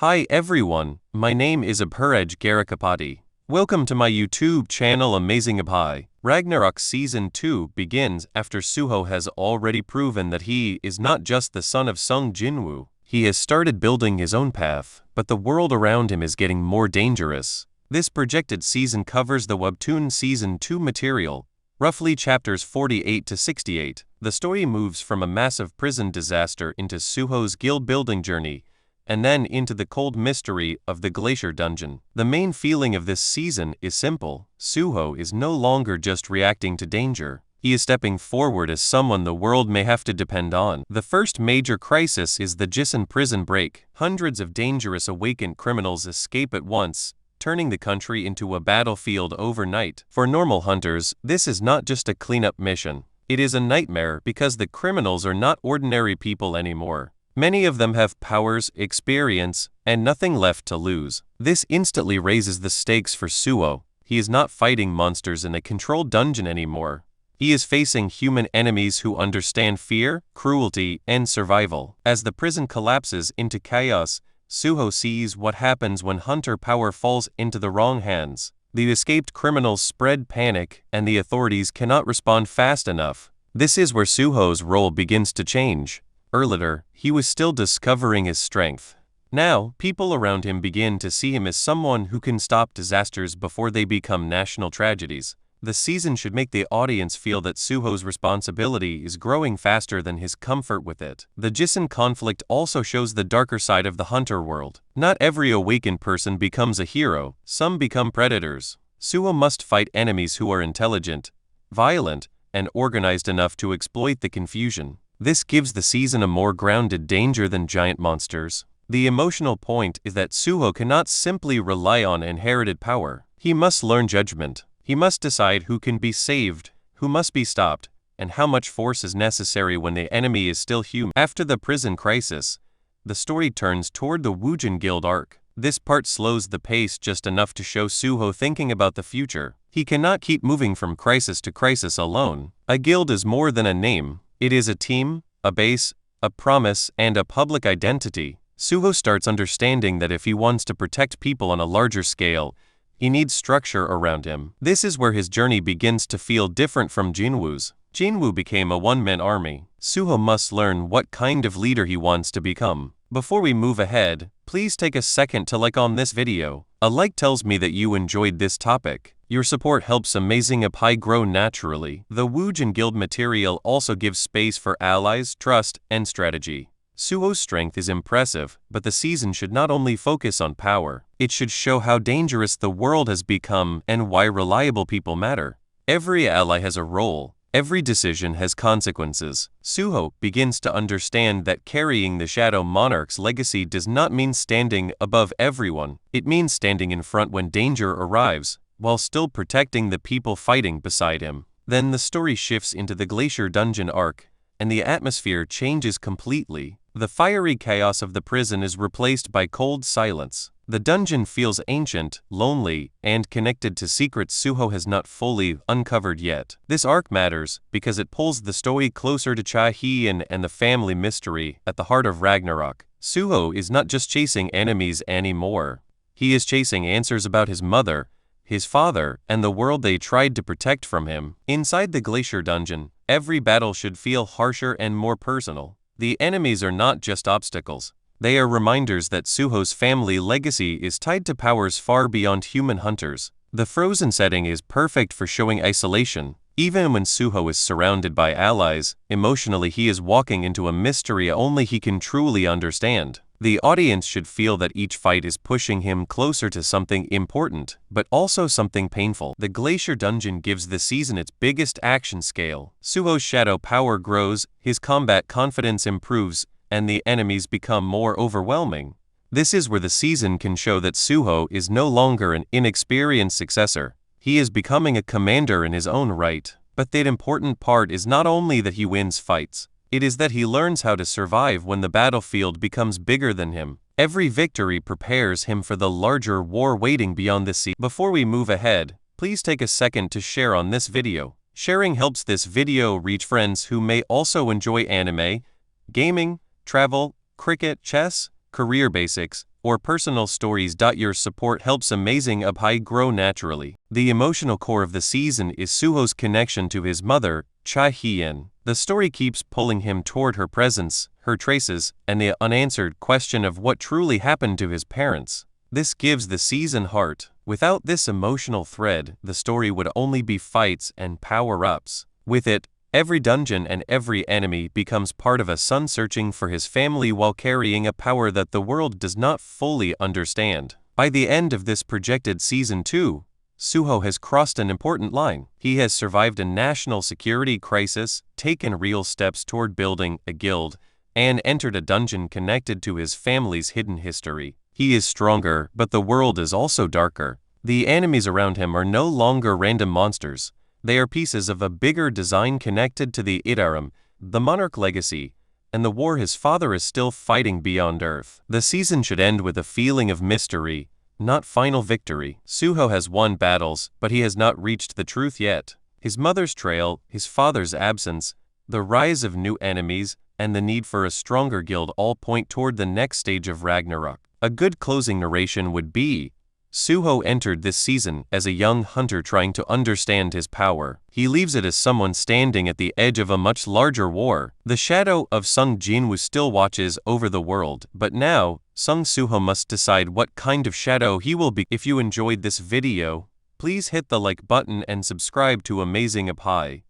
Hi everyone, my name is Abhiraj Garakapati. Welcome to my YouTube channel Amazing Abhi. Ragnarok Season 2 begins after Suho has already proven that he is not just the son of Sung Jinwoo. He has started building his own path, but the world around him is getting more dangerous. This projected season covers the Webtoon Season 2 material, roughly chapters 48 to 68. The story moves from a massive prison disaster into Suho's guild-building journey, and then into the cold mystery of the glacier dungeon. The main feeling of this season is simple. Suho is no longer just reacting to danger. He is stepping forward as someone the world may have to depend on. The first major crisis is the Jisan prison break. Hundreds of dangerous awakened criminals escape at once, turning the country into a battlefield overnight. For normal hunters, this is not just a cleanup mission. It is a nightmare because the criminals are not ordinary people anymore. Many of them have powers, experience, and nothing left to lose. This instantly raises the stakes for Suho. He is not fighting monsters in a controlled dungeon anymore. He is facing human enemies who understand fear, cruelty, and survival. As the prison collapses into chaos, Suho sees what happens when hunter power falls into the wrong hands. The escaped criminals spread panic, and the authorities cannot respond fast enough. This is where Suho's role begins to change. Earlier, he was still discovering his strength. Now, people around him begin to see him as someone who can stop disasters before they become national tragedies. The season should make the audience feel that Suho's responsibility is growing faster than his comfort with it. The Jisan conflict also shows the darker side of the hunter world. Not every awakened person becomes a hero, some become predators. Suho must fight enemies who are intelligent, violent, and organized enough to exploit the confusion. This gives the season a more grounded danger than giant monsters. The emotional point is that Suho cannot simply rely on inherited power. He must learn judgment. He must decide who can be saved, who must be stopped, and how much force is necessary when the enemy is still human. After the prison crisis, the story turns toward the Woojin Guild arc. This part slows the pace just enough to show Suho thinking about the future. He cannot keep moving from crisis to crisis alone. A guild is more than a name. It is a team, a base, a promise, and a public identity. Suho starts understanding that if he wants to protect people on a larger scale, he needs structure around him. This is where his journey begins to feel different from Jinwoo's. Jinwoo became a one-man army. Suho must learn what kind of leader he wants to become. Before we move ahead, please take a second to like on this video. A like tells me that you enjoyed this topic. Your support helps Amazing Abhi grow naturally. The Woojin Guild material also gives space for allies, trust, and strategy. Suho's strength is impressive, but the season should not only focus on power. It should show how dangerous the world has become and why reliable people matter. Every ally has a role. Every decision has consequences. Suho begins to understand that carrying the Shadow Monarch's legacy does not mean standing above everyone. It means standing in front when danger arrives, while still protecting the people fighting beside him. Then the story shifts into the Glacier Dungeon arc, and the atmosphere changes completely. The fiery chaos of the prison is replaced by cold silence. The dungeon feels ancient, lonely, and connected to secrets Suho has not fully uncovered yet. This arc matters because it pulls the story closer to Cha-Hien and the family mystery at the heart of Ragnarok. Suho is not just chasing enemies anymore. He is chasing answers about his mother, his father, and the world they tried to protect from him. Inside the Glacier Dungeon, every battle should feel harsher and more personal. The enemies are not just obstacles. They are reminders that Suho's family legacy is tied to powers far beyond human hunters. The frozen setting is perfect for showing isolation. Even when Suho is surrounded by allies, emotionally he is walking into a mystery only he can truly understand. The audience should feel that each fight is pushing him closer to something important, but also something painful. The Glacier Dungeon gives the season its biggest action scale. Suho's shadow power grows, his combat confidence improves, and the enemies become more overwhelming. This is where the season can show that Suho is no longer an inexperienced successor. He is becoming a commander in his own right. But the important part is not only that he wins fights. It is that he learns how to survive when the battlefield becomes bigger than him. Every victory prepares him for the larger war waiting beyond this sea. Before we move ahead, please take a second to share on this video. Sharing helps this video reach friends who may also enjoy anime, gaming, travel, cricket, chess, career basics, or personal stories. Your support helps Amazing Up grow naturally. The emotional core of the season is Suho's connection to his mother, Cha Hien. The story keeps pulling him toward her presence, her traces, and the unanswered question of what truly happened to his parents. This gives the season heart. Without this emotional thread, the story would only be fights and power-ups. With it, every dungeon and every enemy becomes part of a son searching for his family while carrying a power that the world does not fully understand. By the end of this projected Season 2, Suho has crossed an important line. He has survived a national security crisis, taken real steps toward building a guild, and entered a dungeon connected to his family's hidden history. He is stronger, but the world is also darker. The enemies around him are no longer random monsters. They are pieces of a bigger design connected to the Idarum, the monarch legacy, and the war his father is still fighting beyond Earth. The season should end with a feeling of mystery, not final victory. Suho has won battles, but he has not reached the truth yet. His mother's trail, his father's absence, the rise of new enemies, and the need for a stronger guild all point toward the next stage of Ragnarok. A good closing narration would be, Suho entered this season as a young hunter trying to understand his power. He leaves it as someone standing at the edge of a much larger war. The shadow of Sung Jinwoo still watches over the world, but now, Sung Suho must decide what kind of shadow he will be. If you enjoyed this video, please hit the like button and subscribe to Amazing Up.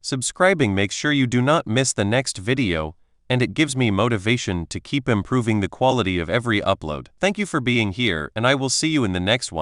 Subscribing makes sure you do not miss the next video, and it gives me motivation to keep improving the quality of every upload. Thank you for being here, and I will see you in the next one.